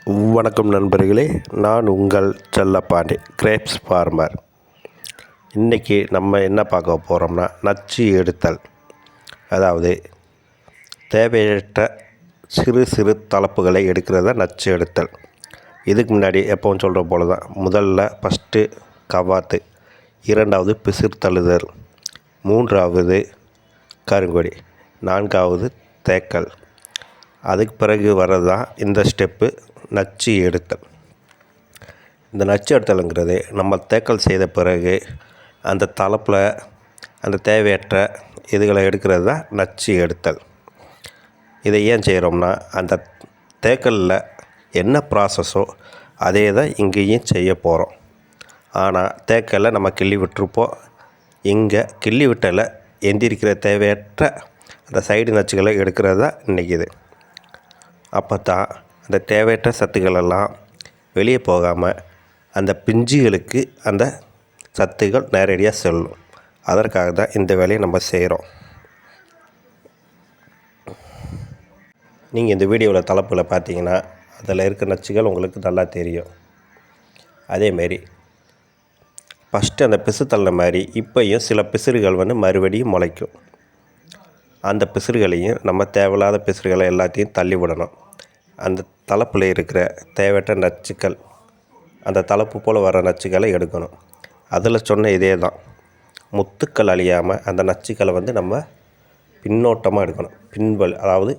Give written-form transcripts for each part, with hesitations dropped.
வணக்கம் நண்பர்களே, நான் உங்கள் செல்லப்பாண்டி கிரேப்ஸ் ஃபார்மர். இன்றைக்கி நம்ம என்ன பார்க்க போகிறோம்னா நச்சு எடுத்தல். அதாவது தேவையற்ற சிறு தளப்புகளை எடுக்கிறத நச்சு எடுத்தல். இதுக்கு முன்னாடி எப்பவும் சொல்கிற போல தான், முதல்ல ஃபஸ்ட்டு கவாத்து, இரண்டாவது பிசிறு தள்ளுதல், மூன்றாவது கருங்கொடி, நான்காவது தேக்கல். அதுக்கு பிறகு வர்றது தான் இந்த ஸ்டெப்பு நச்சு எடுத்தல். இந்த நச்சு எடுத்தலுங்கிறது நம்ம தேக்கல் செய்த பிறகு அந்த தளப்பில் அந்த தேவையற்ற இதுகளை எடுக்கிறது தான் நச்சு எடுத்தல். இதை ஏன் செய்கிறோம்னா, அந்த தேக்கலில் என்ன ப்ராசஸோ அதே தான் இங்கேயும் செய்ய போகிறோம். ஆனால் தேக்கலில் நம்ம கிள்ளி விட்டுருப்போம். இங்கே கிள்ளி விட்டல எந்திரிக்கிற தேவையற்ற அந்த சைடு நச்சுகளை எடுக்கிறது தான் இன்றைக்கி இது. அப்போ தான் அந்த தேவையற்ற சத்துக்களெல்லாம் வெளியே போகாமல் அந்த பிஞ்சுகளுக்கு அந்த சத்துக்கள் நேரடியாக செல்லும். அதற்காக தான் இந்த வேலையை நம்ம செய்கிறோம். நீங்கள் இந்த வீடியோவில் தலைப்பில் பார்த்தீங்கன்னா அதில் இருக்க நச்சுகள் உங்களுக்கு நல்லா தெரியும். அதேமாரி ஃபஸ்ட்டு அந்த பிசு தள்ள மாதிரி இப்போயும் சில பிசுறுகள் மறுபடியும் முளைக்கும். அந்த பிசுறுகளையும் நம்ம தேவையில்லாத பிசுறுகளை எல்லாத்தையும் தள்ளி விடணும். அந்த தளப்பில் இருக்கிற தேவையற்ற நச்சுக்கள், அந்த தளப்பு போல் வர நச்சுக்களை எடுக்கணும். அதில் சொன்ன இதே தான், முத்துக்கள் அழியாமல் அந்த நச்சுக்களை நம்ம பின்னோட்டமாக எடுக்கணும். பின்பல், அதாவது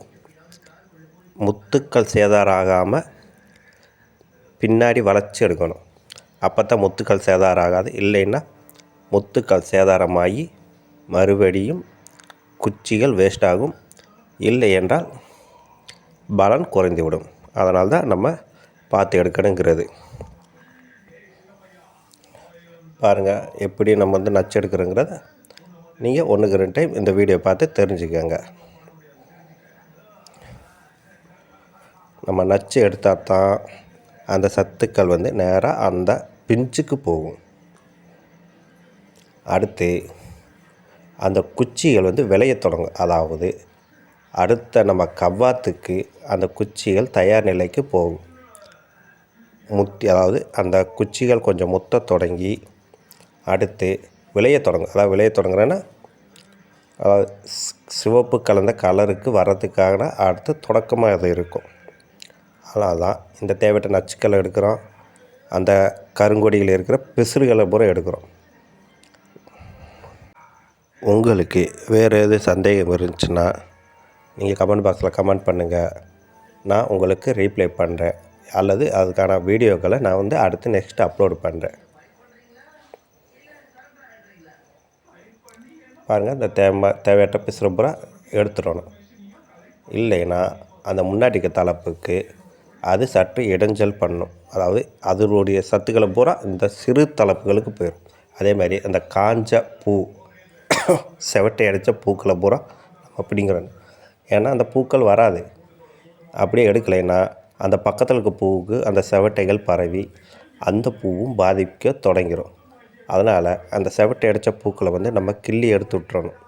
முத்துக்கள் சேதாரம் ஆகாமல் பின்னாடி வளைச்சி எடுக்கணும். அப்போ தான் முத்துக்கள் சேதாரம் ஆகாது. இல்லைன்னா முத்துக்கள் சேதாரமாகி மறுபடியும் குச்சிகள் வேஸ்ட் ஆகும். இல்லை என்றால் பலன் குறைந்துவிடும். அதனால் தான் நம்ம பார்த்து எடுக்கணுங்கிறது. பாருங்கள் எப்படி நம்ம நச்சு எடுக்கிறோங்கிறத நீங்கள் 1க்கு 2 டைம் இந்த வீடியோ பார்த்து தெரிஞ்சுக்கோங்க. நம்ம நச்சு எடுத்தால் தான் அந்த சத்துக்கள் நேராக அந்த பிஞ்சுக்கு போகும். அடுத்து அந்த குச்சிகள் விளைய தொடங்கும். அதாவது அடுத்த நம்ம கவ்வாத்துக்கு அந்த குச்சிகள் தயார் நிலைக்கு போகும். அதாவது அந்த குச்சிகள் கொஞ்சம் முத்த தொடங்கி அடுத்து விளைய தொடங்கும். அதாவது விளைய தொடங்குறேன்னா அதாவது சிவப்பு கலந்த கலருக்கு வர்றதுக்காக அடுத்து தொடக்கமாக அது இருக்கும். அதனால தான் இந்த தேவையற்ற நச்சுக்களை எடுக்கிறோம். அந்த கருங்கொடியில் இருக்கிற பிசுறுகளை பூரா எடுக்கிறோம். உங்களுக்கு வேறு எது சந்தேகம் இருந்துச்சுன்னா நீங்கள் கமெண்ட் பாக்ஸில் கமெண்ட் பண்ணுங்கள். நான் உங்களுக்கு ரீப்ளை பண்ணுறேன். அல்லது அதுக்கான வீடியோக்களை நான் அடுத்து நெக்ஸ்ட்டு அப்லோடு பண்ணுறேன். பாருங்கள், இந்த தேவையற்ற பிசுறு பூரா எடுத்துடணும். இல்லைன்னா அந்த முன்னாடிக்க தலைப்புக்கு அது சற்று இடைஞ்சல் பண்ணும். அதாவது அதனுடைய சத்துக்களை பூரா இந்த சிறு தலைப்புகளுக்கு போயிடும். அதே மாதிரி அந்த காஞ்ச பூ, செவட்டை அடித்த பூக்களை பூரா நம்ம பிடிங்கிறோம். ஏன்னா அந்த பூக்கள் வராது. அப்படியே எடுக்கலைன்னா அந்த பக்கத்தில் இருக்க பூவுக்கு அந்த செவட்டைகள் பரவி அந்த பூவும் பாதிக்க தொடங்கிடும். அதனால் அந்த செவட்டை அடித்த பூக்களை நம்ம கிள்ளி எடுத்து விட்டுறணும்.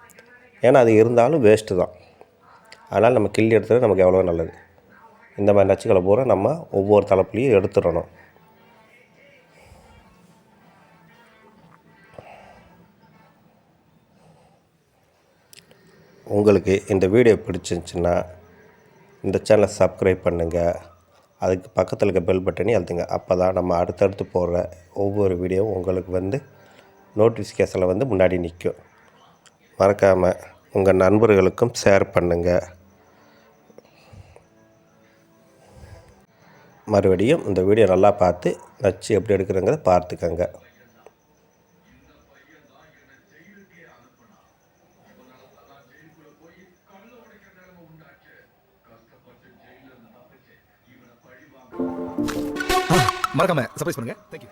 ஏன்னா அது இருந்தாலும் வேஸ்ட்டு தான். அதனால் நம்ம கிள்ளி எடுத்துறது நமக்கு எவ்வளோ நல்லது. இந்த மாதிரி நச்சுக்களை பூரா நம்ம ஒவ்வொரு தலைப்புலையும் எடுத்துடணும். உங்களுக்கு இந்த வீடியோ பிடிச்சிருந்துச்சின்னா இந்த சேனலை சப்ஸ்கிரைப் பண்ணுங்கள். அதுக்கு பக்கத்தில் இருக்க பெல் பட்டனையும் அழுத்துங்க. அப்போ தான் நம்ம அடுத்தடுத்து போடுற ஒவ்வொரு வீடியோவும் உங்களுக்கு நோட்டிஃபிகேஷனில் முன்னாடி நிற்கும். மறக்காமல் உங்கள் நண்பர்களுக்கும் ஷேர் பண்ணுங்கள். மறுபடியும் இந்த வீடியோ நல்லா பார்த்து நச்சு எப்படி எடுக்கிறங்கிறத பார்த்துக்கங்க. மறக்காம சர்ப்ரைஸ் பண்ணுங்க. தேங்க்யூ.